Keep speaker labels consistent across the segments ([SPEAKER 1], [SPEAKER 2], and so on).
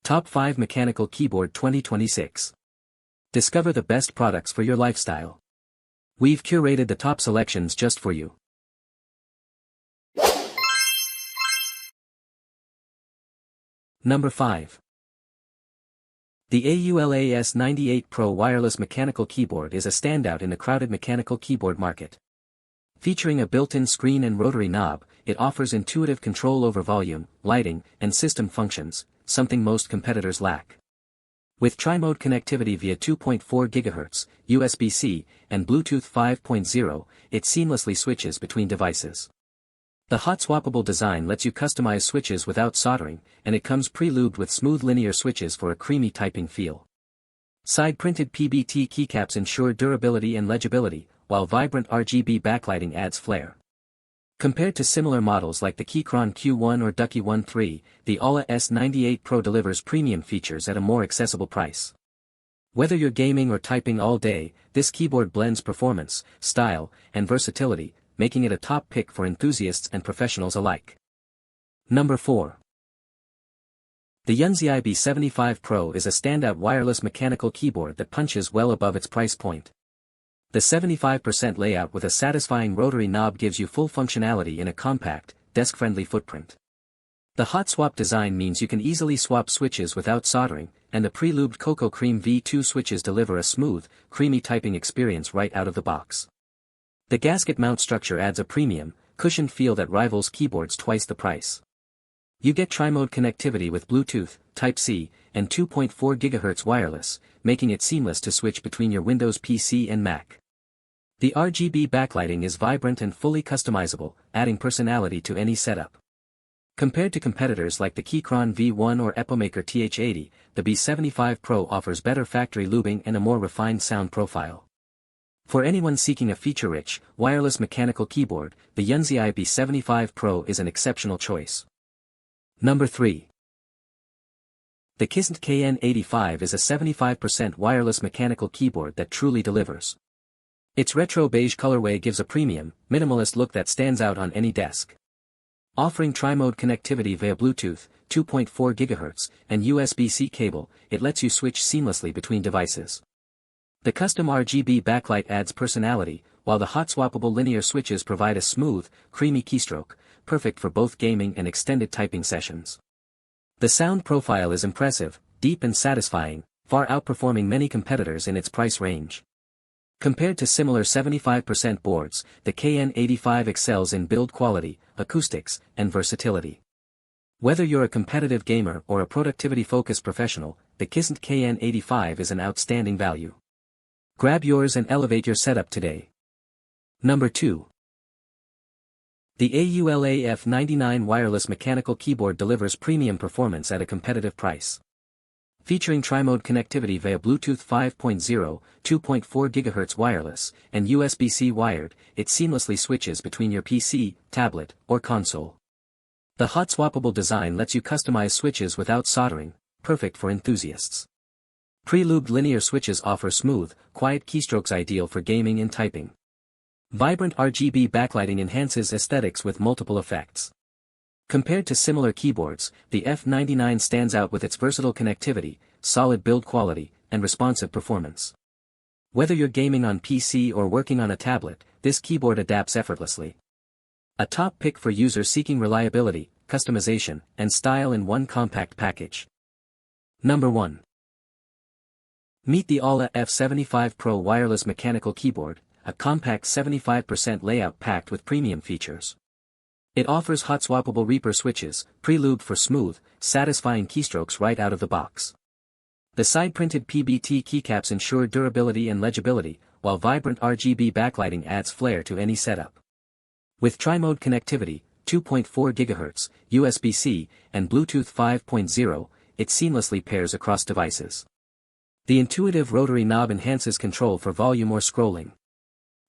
[SPEAKER 1] Top 5 Mechanical Keyboard 2026. Discover the best products for your lifestyle. We've curated the top selections just for you. Number 5. The AULA S98 Pro wireless mechanical keyboard is a standout in the crowded mechanical keyboard market. Featuring a built-in screen and rotary knob, it offers intuitive control over volume, lighting, and system functions, something most competitors lack. With tri-mode connectivity via 2.4 GHz, USB-C, and Bluetooth 5.0, it seamlessly switches between devices. The Hot-Swappable design lets you customize switches without soldering, and it comes pre-lubed with smooth linear switches for a creamy typing feel. Side-printed PBT keycaps ensure durability and legibility, while vibrant RGB backlighting adds flair. Compared to similar models like the Keychron Q1 or Ducky 1.3, the AULA S98 Pro delivers premium features at a more accessible price. Whether you're gaming or typing all day, this keyboard blends performance, style, and versatility, making it a top pick for enthusiasts and professionals alike. Number 4. The YUNZII B75 Pro is a standout wireless mechanical keyboard that punches well above its price point. The 75% layout with a satisfying rotary knob gives you full functionality in a compact, desk-friendly footprint. The hot swap design means you can easily swap switches without soldering, and the pre-lubed Cocoa Cream V2 switches deliver a smooth, creamy typing experience right out of the box. The gasket mount structure adds a premium, cushioned feel that rivals keyboards twice the price. You get tri-mode connectivity with Bluetooth, Type-C, and 2.4 GHz wireless, making it seamless to switch between your Windows PC and Mac. The RGB backlighting is vibrant and fully customizable, adding personality to any setup. Compared to competitors like the Keychron V1 or Epomaker TH80, the B75 Pro offers better factory lubing and a more refined sound profile. For anyone seeking a feature-rich, wireless mechanical keyboard, the YUNZII B75 Pro is an exceptional choice. Number 3. The Kisnt KN85 is a 75% wireless mechanical keyboard that truly delivers. Its retro beige colorway gives a premium, minimalist look that stands out on any desk. Offering tri-mode connectivity via Bluetooth, 2.4 GHz, and USB-C cable, it lets you switch seamlessly between devices. The custom RGB backlight adds personality, while the hot-swappable linear switches provide a smooth, creamy keystroke, perfect for both gaming and extended typing sessions. The sound profile is impressive, deep and satisfying, far outperforming many competitors in its price range. Compared to similar 75% boards, the KN85 excels in build quality, acoustics, and versatility. Whether you're a competitive gamer or a productivity-focused professional, the Kisnt KN85 is an outstanding value. Grab yours and elevate your setup today. Number 2. The AULA F99 wireless mechanical keyboard delivers premium performance at a competitive price. Featuring tri-mode connectivity via Bluetooth 5.0, 2.4 GHz wireless, and USB-C wired, it seamlessly switches between your PC, tablet, or console. The hot-swappable design lets you customize switches without soldering, perfect for enthusiasts. Pre-lubed linear switches offer smooth, quiet keystrokes ideal for gaming and typing. Vibrant RGB backlighting enhances aesthetics with multiple effects. Compared to similar keyboards, the F99 stands out with its versatile connectivity, solid build quality, and responsive performance. Whether you're gaming on PC or working on a tablet, this keyboard adapts effortlessly. A top pick for users seeking reliability, customization, and style in one compact package. Number 1. Meet the AULA F75 Pro wireless mechanical keyboard, a compact 75% layout packed with premium features. It offers hot-swappable Reaper switches, pre-lubed for smooth, satisfying keystrokes right out of the box. The side-printed PBT keycaps ensure durability and legibility, while vibrant RGB backlighting adds flair to any setup. With tri-mode connectivity, 2.4 GHz, USB-C, and Bluetooth 5.0, it seamlessly pairs across devices. The intuitive rotary knob enhances control for volume or scrolling.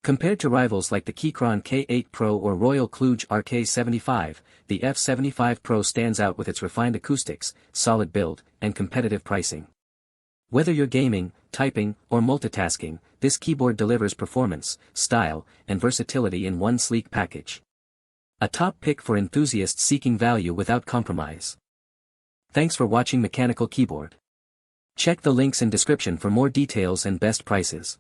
[SPEAKER 1] Compared to rivals like the Keychron K8 Pro or Royal Kluge RK75, the F75 Pro stands out with its refined acoustics, solid build, and competitive pricing. Whether you're gaming, typing, or multitasking, this keyboard delivers performance, style, and versatility in one sleek package. A top pick for enthusiasts seeking value without compromise. Thanks for watching Mechanical Keyboard. Check the links in description for more details and best prices.